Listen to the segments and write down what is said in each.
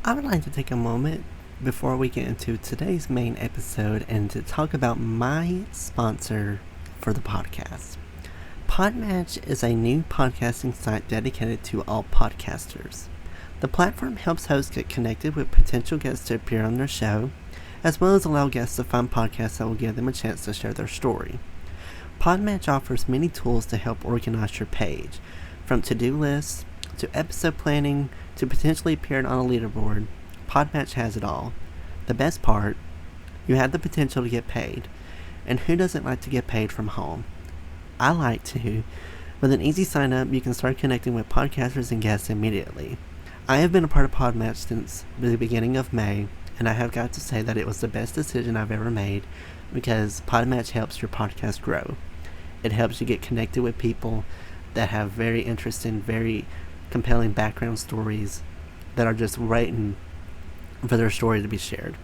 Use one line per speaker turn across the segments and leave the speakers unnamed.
I would like to take a moment before we get into today's main episode and to talk about my sponsor for the podcast. Podmatch is a new podcasting site dedicated to all podcasters. The platform helps hosts get connected with potential guests to appear on their show, as well as allow guests to find podcasts that will give them a chance to share their story. Podmatch offers many tools to help organize your page, from to-do lists to episode planning to potentially appearing on a leaderboard. Podmatch has it all. The best part, you have the potential to get paid. And who doesn't like to get paid from home? I like to. With an easy sign up, you can start connecting with podcasters and guests immediately. I have been a part of Podmatch since the beginning of May, and I have got to say that it was the best decision I've ever made because Podmatch helps your podcast grow. It helps you get connected with people that have very interesting, very compelling background stories that are just waiting for their story to be shared.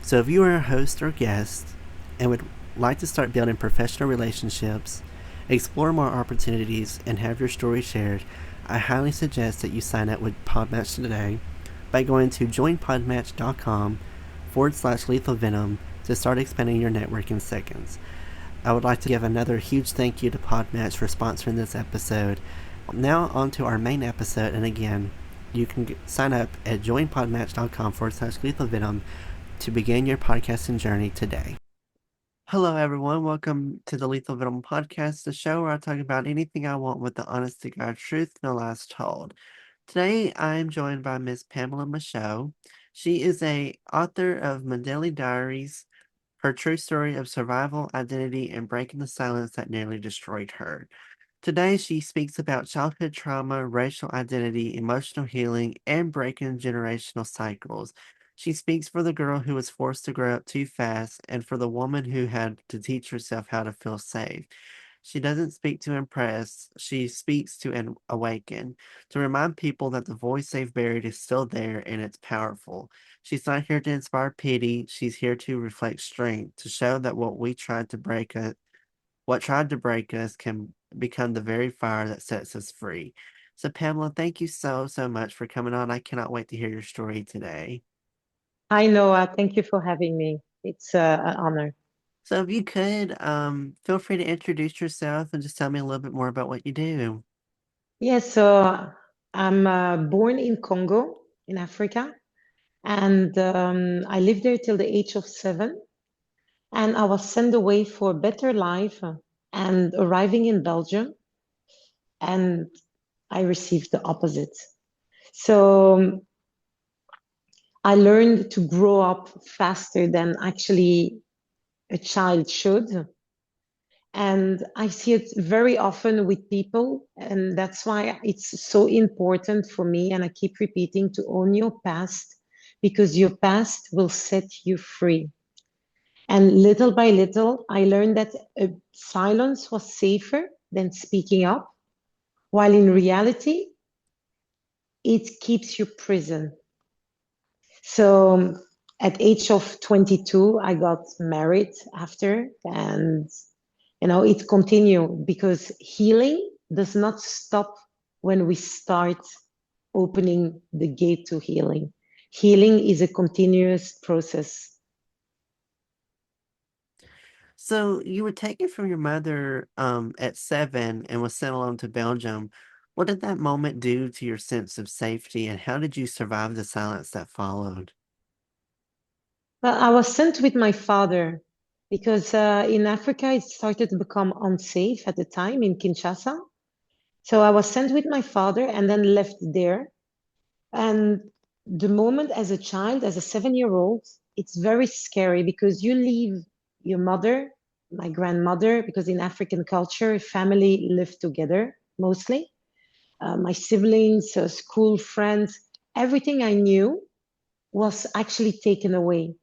So if you are a host or guest and would like to start building professional relationships, explore more opportunities, and have your story shared, I highly suggest that you sign up with Podmatch today by going to joinpodmatch.com/lethal venom to start expanding your network in seconds. I would like to give another huge thank you to Podmatch for sponsoring this episode. Now on to our main episode, and again, you can sign up at joinpodmatch.com/lethal venom to begin your podcasting journey today. Hello everyone, welcome to the Lethal Venom Podcast, the show where I talk about anything I want with the honest to God truth, no lies told. Today I am joined by Miss Pamela Michaux. She is a author of Mundele Diaries, her true story of survival, identity, and breaking the silence that nearly destroyed her. Today, she speaks about childhood trauma, racial identity, emotional healing, and breaking generational cycles. She speaks for the girl who was forced to grow up too fast and for the woman who had to teach herself how to feel safe. She doesn't speak to impress, she speaks to awaken, to remind people that the voice they've buried is still there and it's powerful. She's not here to inspire pity, she's here to reflect strength, to show that what tried to break us can become the very fire that sets us free. So, Pamela, thank you so much for coming on. I cannot wait to hear your story today.
Hi, Noah. Thank you for having me. It's an honor.
So, if you could, feel free to introduce yourself and just tell me a little bit more about what you do.
Yes, so I'm born in Congo, in Africa, and I lived there till the age of 7. And I was sent away for a better life and arriving in Belgium, and I received the opposite. So I learned to grow up faster than actually a child should. And I see it very often with people. And that's why it's so important for me. And I keep repeating to own your past because your past will set you free. And little by little, I learned that silence was safer than speaking up, while in reality, it keeps you prison. So at age of 22, I got married after, and it continued because healing does not stop when we start opening the gate to healing. Healing is a continuous process.
So, you were taken from your mother at 7 and was sent alone to Belgium. What did that moment do to your sense of safety, and how did you survive the silence that followed?
Well, I was sent with my father because in Africa it started to become unsafe at the time in Kinshasa. So I was sent with my father and then left there. And the moment as a child, as a 7-year-old, it's very scary because you leave your mother, my grandmother, because in African culture, family live together mostly. My siblings, school friends, everything I knew was actually taken away.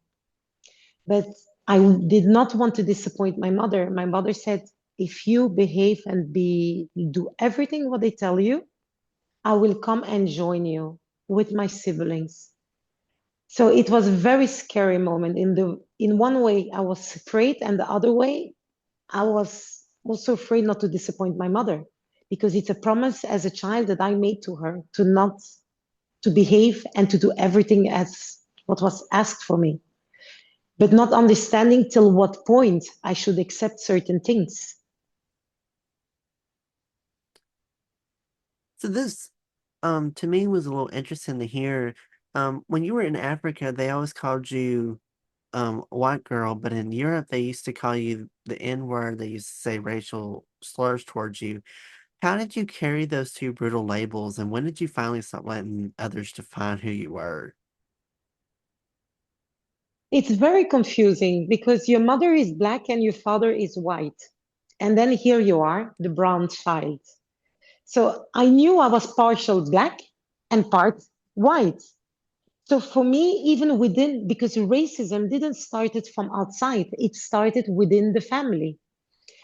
But I did not want to disappoint my mother. My mother said, if you behave and do everything what they tell you, I will come and join you with my siblings. So it was a very scary moment. In one way, I was afraid, and the other way, I was also afraid not to disappoint my mother because it's a promise as a child that I made to her to not to behave and to do everything as what was asked for me, but not understanding till what point I should accept certain things.
So this, to me was a little interesting to hear. When you were in Africa, they always called you, white girl, but in Europe, they used to call you the N word. They used to say racial slurs towards you. How did you carry those two brutal labels, and when did you finally stop letting others define who you were?
It's very confusing because your mother is black and your father is white. And then here you are, the brown child. So I knew I was partial black and part white. So for me, even within, because racism didn't start it from outside, it started within the family.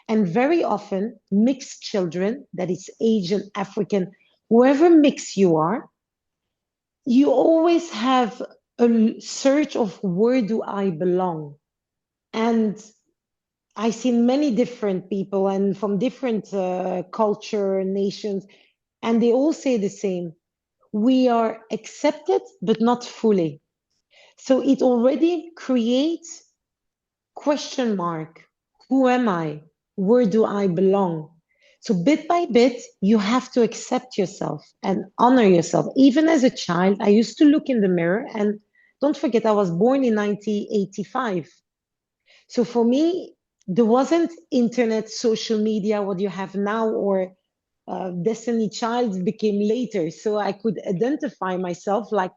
And very often, mixed children, that is Asian, African, whoever mix you are, you always have a search of where do I belong? And I've seen many different people and from different culture, nations, and they all say the same. We are accepted, but not fully. So it already creates question mark. Who am I? Where do I belong? So bit by bit, you have to accept yourself and honor yourself. Even as a child, I used to look in the mirror and don't forget, I was born in 1985. So for me, there wasn't internet, social media, what you have now, or Destiny Child became later. So I could identify myself like,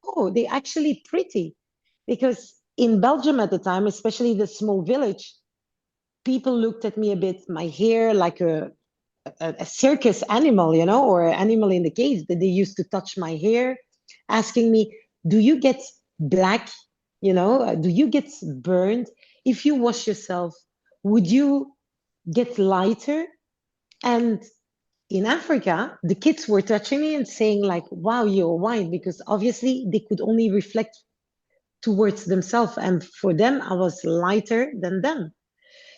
oh, they actually pretty. Because in Belgium at the time, especially the small village, people looked at me a bit, my hair like a circus animal, or an animal in the cage, that they used to touch my hair, asking me, do you get black? Do you get burned? If you wash yourself, would you get lighter? And in Africa, the kids were touching me and saying, like, wow, you're white, because obviously they could only reflect towards themselves. And for them, I was lighter than them.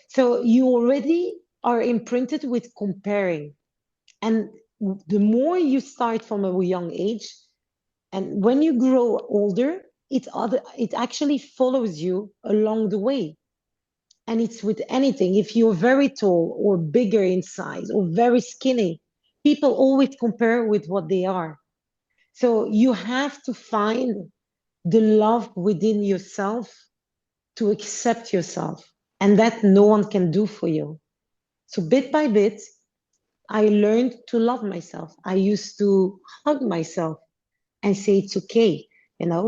So you already are imprinted with comparing. And the more you start from a young age, and when you grow older, it actually follows you along the way. And it's with anything. If you're very tall or bigger in size or very skinny, people always compare with what they are. So you have to find the love within yourself to accept yourself. And that no one can do for you. So bit by bit, I learned to love myself. I used to hug myself and say it's okay,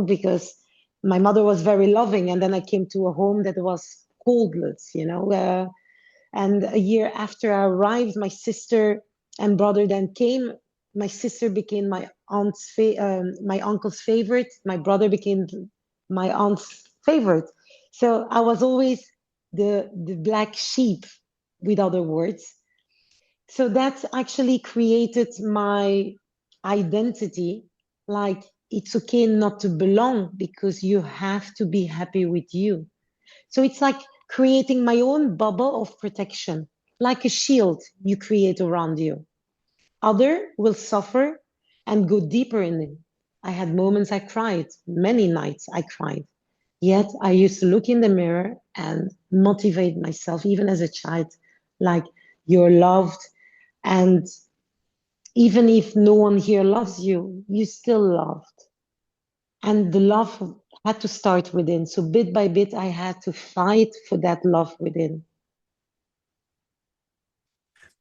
because my mother was very loving. And then I came to a home that was coldless, and a year after I arrived, my sister and brother then came. My sister became my uncle's favorite. My brother became my aunt's favorite. So I was always the black sheep, with other words. So that actually created my identity. Like, it's okay not to belong because you have to be happy with you. So it's like creating my own bubble of protection, like a shield you create around you. Other will suffer and go deeper in it. I had moments I cried, many nights I cried. Yet I used to look in the mirror and motivate myself, even as a child, like, you're loved. And even if no one here loves you, you still loved. And the love had to start within. So bit by bit, I had to fight for that love within.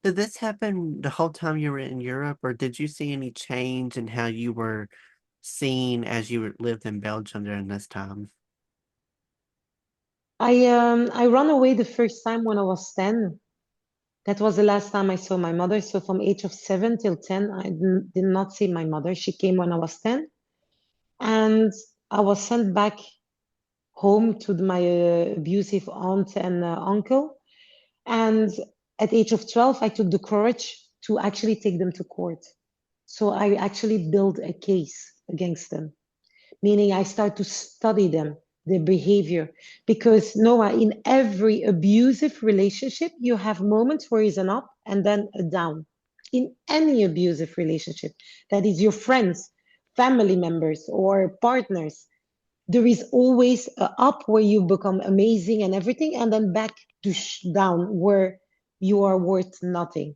Did this happen the whole time you were in Europe, or did you see any change in how you were seen as lived in Belgium during this time?
I ran away the first time when I was 10. That was the last time I saw my mother. So from age of 7 till 10, I did not see my mother. She came when I was 10. And I was sent back home to my abusive aunt and uncle. And at age of 12, I took the courage to actually take them to court. So I actually built a case against them, meaning I start to study them, their behavior. Because Noah, in every abusive relationship, you have moments where it's an up and then a down. In any abusive relationship, that is your friends, family members or partners, there is always a up where you become amazing and everything, and then back to down where you are worth nothing.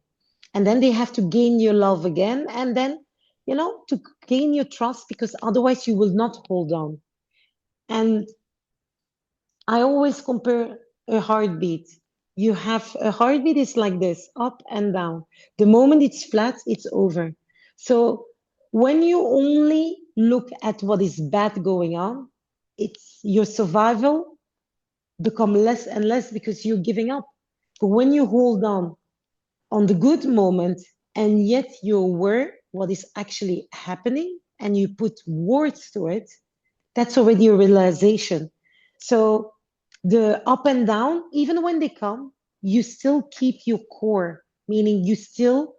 And then they have to gain your love again, and then, to gain your trust, because otherwise you will not hold on. And I always compare a heartbeat. You have a heartbeat is like this, up and down. The moment it's flat, it's over. So when you only look at what is bad going on, it's your survival become less and less because you're giving up. But when you hold on the good moment, and yet you're aware what is actually happening and you put words to it, that's already a realization. So the up and down, even when they come, you still keep your core, meaning you still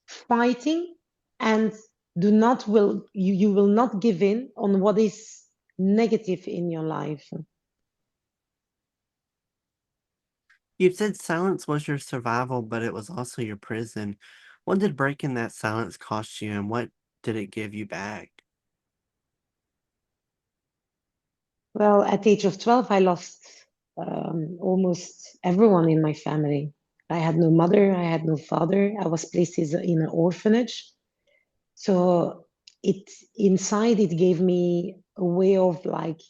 fighting, and you will not give in on what is negative in your life.
You said silence was your survival, but it was also your prison. What did breaking that silence cost you, and what did it give you back?
Well, at the age of 12, I lost almost everyone in my family. I had no mother, I had no father. I was placed in an orphanage. So it inside it gave me a way of like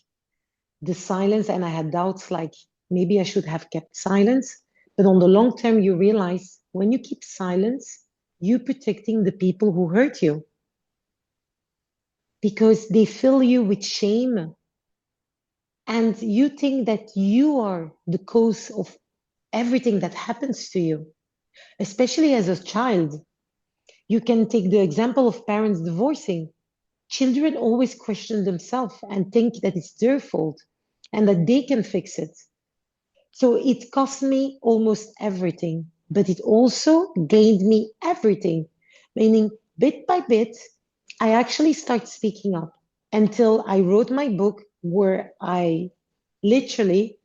the silence, and I had doubts like maybe I should have kept silence. But on the long term, you realize when you keep silence, you're protecting the people who hurt you because they fill you with shame, and you think that you are the cause of everything that happens to you, especially as a child. You can take the example of parents divorcing. Children always question themselves and think that it's their fault and that they can fix it. So it cost me almost everything, but it also gained me everything, meaning bit by bit, I actually start speaking up until I wrote my book where I literally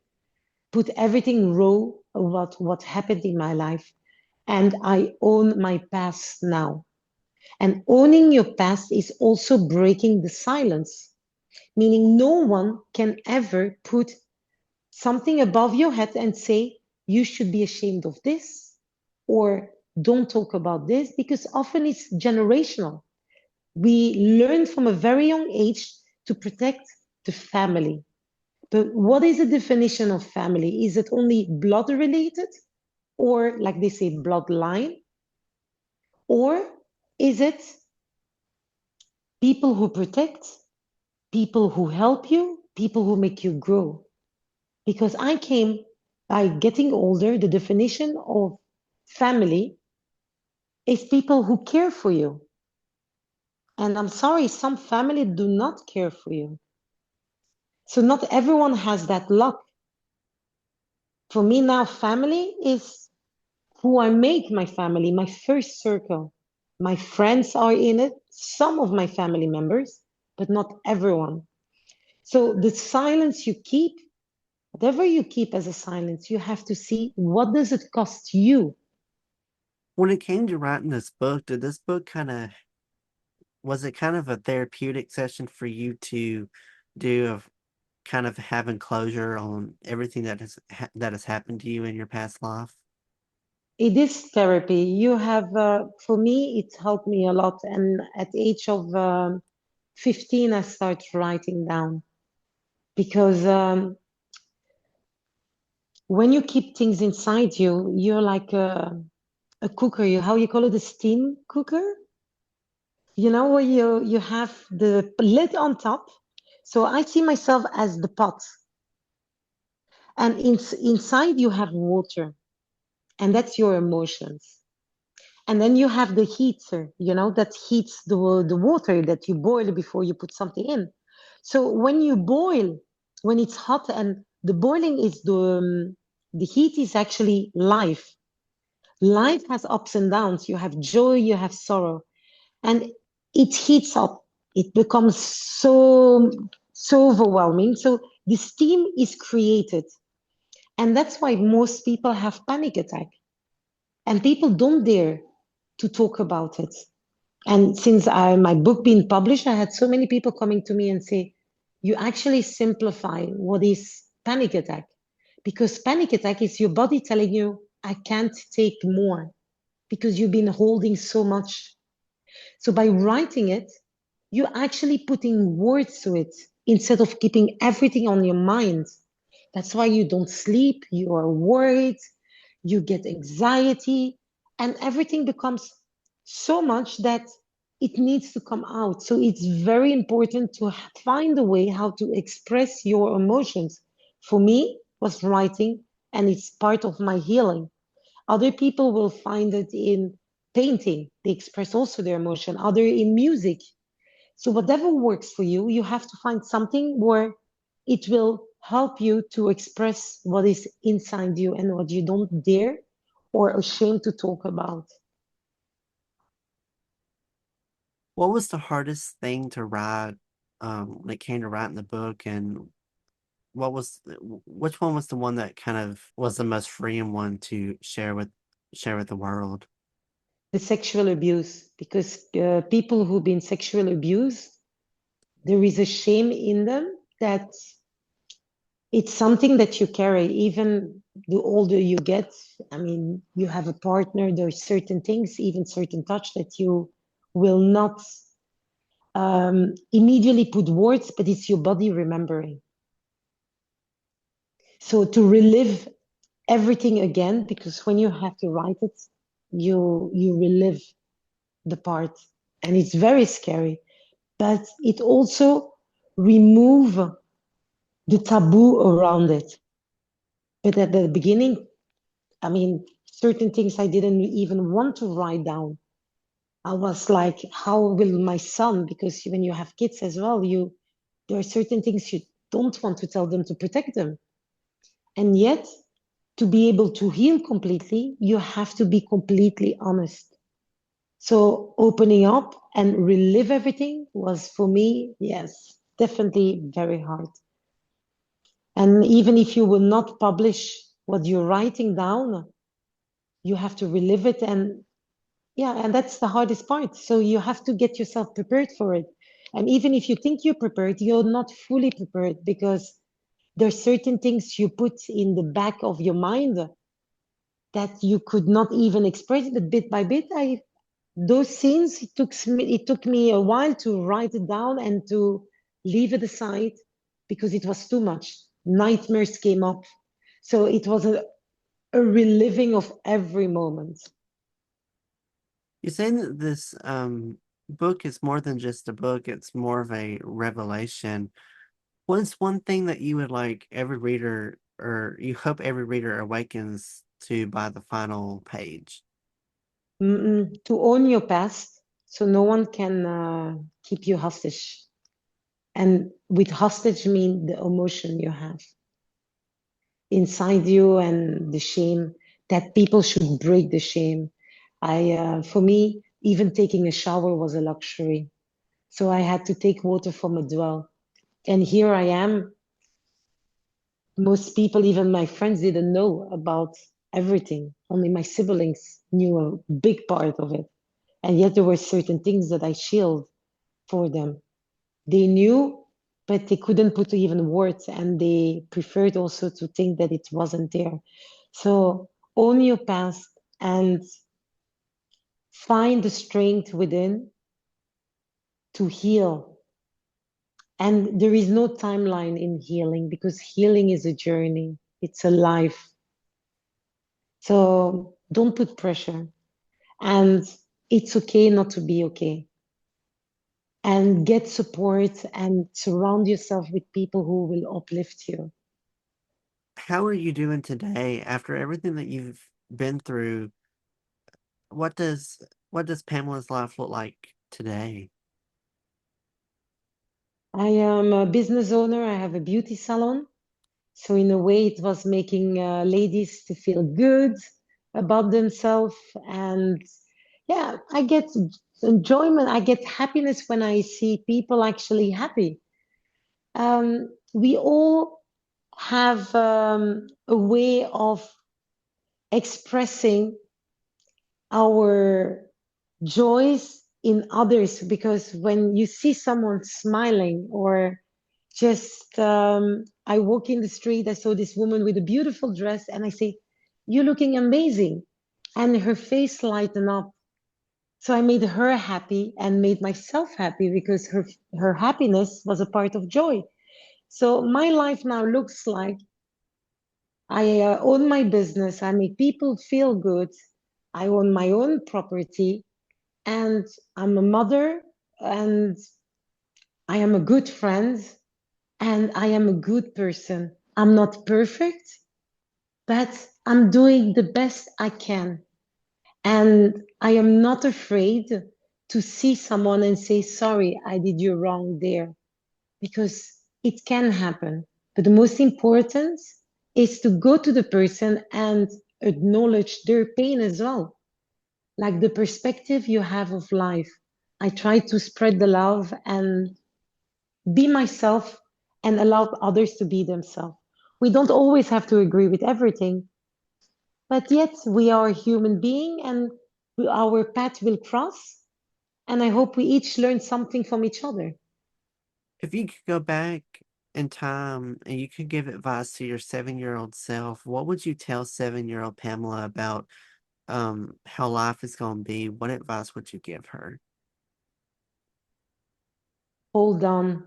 put everything raw about what happened in my life. And I own my past now. And owning your past is also breaking the silence, meaning no one can ever put something above your head and say, you should be ashamed of this, or don't talk about this, because often it's generational. We learn from a very young age to protect the family. But what is the definition of family? Is it only blood related, or like they say, bloodline? Or is it people who protect, people who help you, people who make you grow? Because I came by getting older, the definition of family is people who care for you. And I'm sorry, some family do not care for you. So not everyone has that luck. For me now, family is who I make my family, my first circle. My friends are in it, some of my family members, but not everyone. So the silence you keep, whatever you keep as a silence, you have to see what does it cost you.
When it came to writing this book, did this book was it kind of a therapeutic session for you to do of kind of having closure on everything that has happened to you in your past life?
It is therapy. You have, for me, it helped me a lot. And at the age of 15, I started writing down because when you keep things inside you, you're like a cooker. How you call it, a steam cooker? Where you have the lid on top. So I see myself as the pot, and inside you have water, and that's your emotions. And then you have the heater, that heats the water that you boil before you put something in. So when you boil, when it's hot, and the boiling is the heat is actually life. Life has ups and downs. You have joy, you have sorrow, and it heats up. It becomes so overwhelming. So the steam is created, and that's why most people have panic attack, and people don't dare to talk about it. And since my book being published, I had so many people coming to me and say, you actually simplify what is panic attack. Because panic attack is your body telling you, I can't take more because you've been holding so much. So by writing it, you're actually putting words to it instead of keeping everything on your mind. That's why you don't sleep, you are worried, you get anxiety, and everything becomes so much that it needs to come out. So it's very important to find a way how to express your emotions. For me, was writing, and it's part of my healing. Other people will find it in painting. They express also their emotion. Other in music. So whatever works for you, you have to find something where it will help you to express what is inside you and what you don't dare or ashamed to talk about.
What was the hardest thing to write when it came to writing the book, and which one was the one that kind of was the most freeing one to share with the world?
The sexual abuse, because people who've been sexually abused, there is a shame in them that it's something that you carry even the older you get. I mean, you have a partner, there's certain things, even certain touch that you will not immediately put words, but it's your body remembering. So to relive everything again, because when you have to write it, you relive the part, and it's very scary. But it also remove the taboo around it. But at the beginning, I mean, certain things I didn't even want to write down. I was like, how will my son? Because when you have kids as well, there are certain things you don't want to tell them to protect them. And yet, to be able to heal completely, you have to be completely honest. So opening up and relive everything was for me, yes, definitely very hard. And even if you will not publish what you're writing down, you have to relive it. And yeah, and that's the hardest part. So you have to get yourself prepared for it. And even if you think you're prepared, you're not fully prepared because there's certain things you put in the back of your mind that you could not even express. But bit by bit, I those scenes it took me a while to write it down and to leave it aside because it was too much. Nightmares came up, so it was a reliving of every moment.
You're saying that this book is more than just a book, it's more of a revelation. What is one thing that you would like every reader, or you hope every reader awakens to by the final page?
To own your past, so no one can keep you hostage. And with hostage mean the emotion you have inside you and the shame, that people should break the shame. For me, even taking a shower was a luxury. So I had to take water from a well. And here I am. Most people, even my friends, didn't know about everything. Only my siblings knew a big part of it. And yet there were certain things that I shielded for them. They knew, but they couldn't put even words, and they preferred also to think that it wasn't there. So own your past and find the strength within to heal. And there is no timeline in healing because healing is a journey, it's a life. So don't put pressure. And it's okay not to be okay. And get support and surround yourself with people who will uplift you.
How are you doing today after everything that you've been through? What does what does Pamela's life look like today?
I am a business owner. I have a beauty salon. So in a way, it was making ladies to feel good about themselves. And yeah, I get enjoyment. I get happiness when I see people actually happy. We all have a way of expressing our joys in others, because when you see someone smiling, or just I walk in the street, I saw this woman with a beautiful dress, and I say, "You're looking amazing," and her face lightened up. So I made her happy and made myself happy, because her happiness was a part of joy. So my life now looks like I own my business, I make people feel good, I own my own property, and I'm a mother, and I am a good friend, and I am a good person. I'm not perfect, but I'm doing the best I can. And I am not afraid to see someone and say, "Sorry, I did you wrong there," because it can happen. But the most important is to go to the person and acknowledge their pain as well, like the perspective you have of life. I try to spread the love and be myself and allow others to be themselves. We don't always have to agree with everything, but yet we are a human being, and our path will cross. And I hope we each learn something from each other.
If you could go back in time and you could give advice to your 7-year-old self, what would you tell 7-year-old Pamela about how life is going to be? What advice would you give her?
Hold on,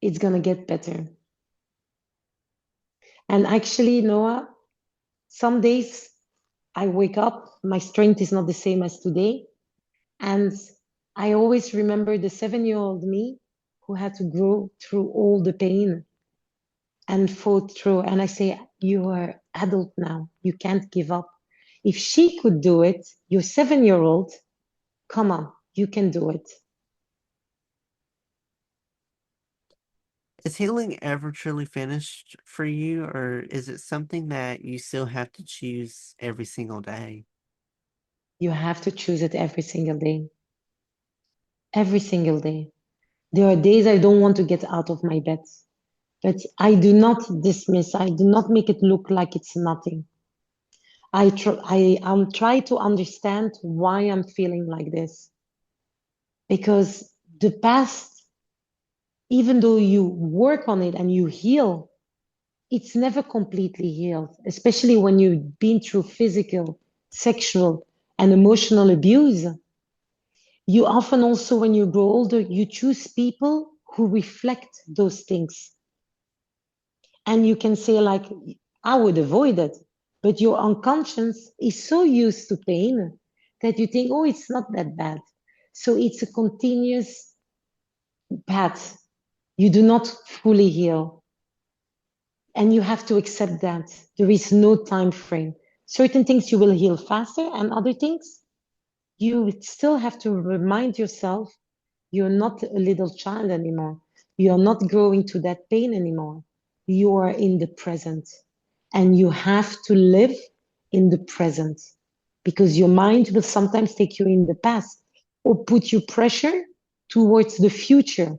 it's going to get better. And actually, Noah, some days I wake up, my strength is not the same as today. And I always remember the 7-year-old me who had to grow through all the pain and fought through. And I say, "You are adult now. You can't give up. If she could do it, you're 7-year-old. Come on, you can do it."
Is healing ever truly finished for you, or is it something that you still have to choose every single day?
You have to choose it every single day. Every single day. There are days I don't want to get out of my bed, but I do not dismiss, I do not make it look like it's nothing. I'm try to understand why I'm feeling like this. Because the past, even though you work on it and you heal, it's never completely healed, especially when you've been through physical, sexual, and emotional abuse. You often also, when you grow older, you choose people who reflect those things. And you can say, like, "I would avoid it." But your unconscious is so used to pain that you think, "Oh, it's not that bad." So it's a continuous path. You do not fully heal. And you have to accept that there is no time frame. Certain things you will heal faster, and other things you still have to remind yourself you're not a little child anymore. You're not growing to that pain anymore. You are in the present, and you have to live in the present, because your mind will sometimes take you in the past or put you pressure towards the future.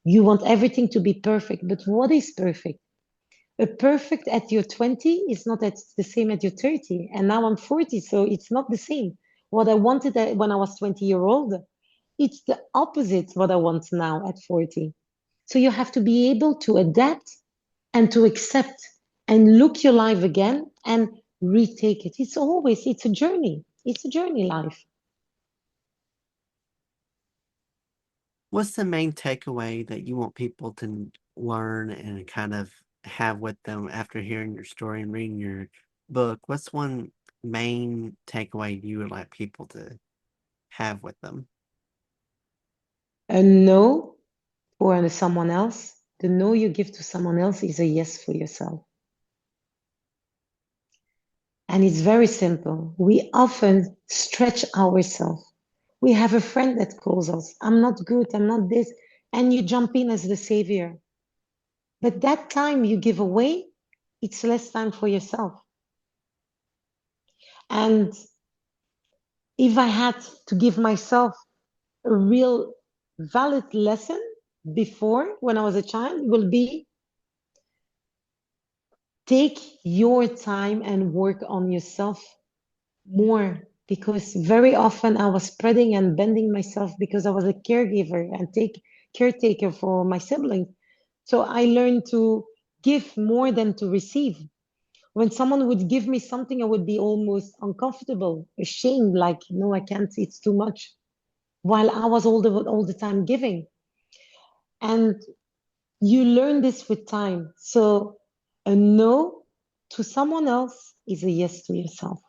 You want everything to be perfect, but what is perfect? A perfect at your 20 is not at the same at your 30. And now I'm 40, so it's not the same. What I wanted when I was 20-year old, it's the opposite what I want now at 40. So you have to be able to adapt and to accept and look your life again and retake it. It's a journey. It's a journey life.
What's the main takeaway that you want people to learn and kind of have with them after hearing your story and reading your book? What's one main takeaway you would like people to have with them?
A no for someone else, the no you give to someone else is a yes for yourself. And it's very simple. We often stretch ourselves. We have a friend that calls us, "I'm not good, I'm not this," and you jump in as the savior. But that time you give away, it's less time for yourself. And if I had to give myself a real valid lesson before, when I was a child, will be take your time and work on yourself more. because very often I was spreading and bending myself because I was a caregiver and take caretaker for my siblings. So I learned to give more than to receive. When someone would give me something, I would be almost uncomfortable, ashamed, like, no, I can't, it's too much. While I was all the time giving. And you learn this with time. So a no to someone else is a yes to yourself.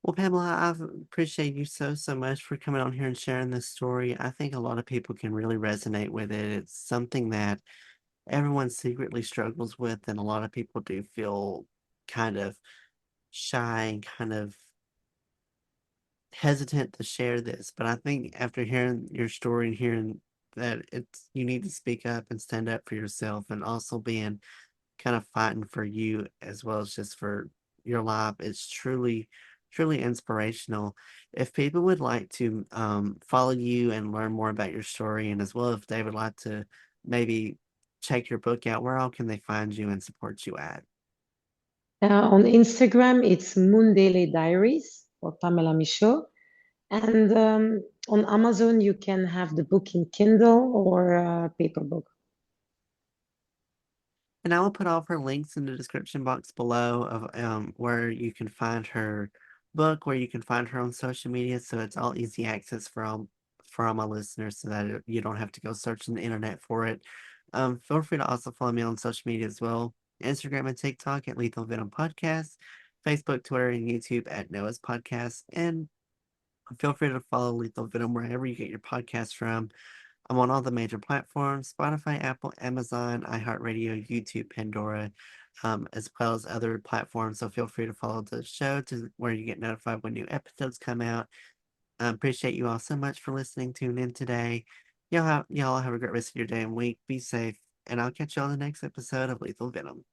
Well, Pamela, I appreciate you so much for coming on here and sharing this story. I think a lot of people can really resonate with it. It's something that everyone secretly struggles with, and a lot of people do feel kind of shy and kind of hesitant to share this. But I think after hearing your story and hearing that it's you need to speak up and stand up for yourself, and also being kind of fighting for you as well as just for your life, it's truly inspirational. If people would like to follow you and learn more about your story, and as well if they would like to maybe check your book out, where all can they find you and support you at?
On Instagram, it's Mundele Diaries or Pamela Michaux. And on Amazon, you can have the book in Kindle or paper book.
And I will put all of her links in the description box below of where you can find her book, where you can find her on social media, so it's all easy access for all my listeners, so that you don't have to go searching the internet for it. Feel free to also follow me on social media as well: Instagram and TikTok at Lethal Venom Podcast, Facebook, Twitter, and YouTube at Noah's Podcast, and feel free to follow Lethal Venom wherever you get your podcasts from. I'm on all the major platforms: Spotify, Apple, Amazon, iHeartRadio, YouTube, Pandora, as well as other platforms. So feel free to follow the show to where you get notified when new episodes come out. Appreciate you all so much for listening. Tune in today. Y'all have a great rest of your day and week. Be safe, and I'll catch you on the next episode of Lethal Venom.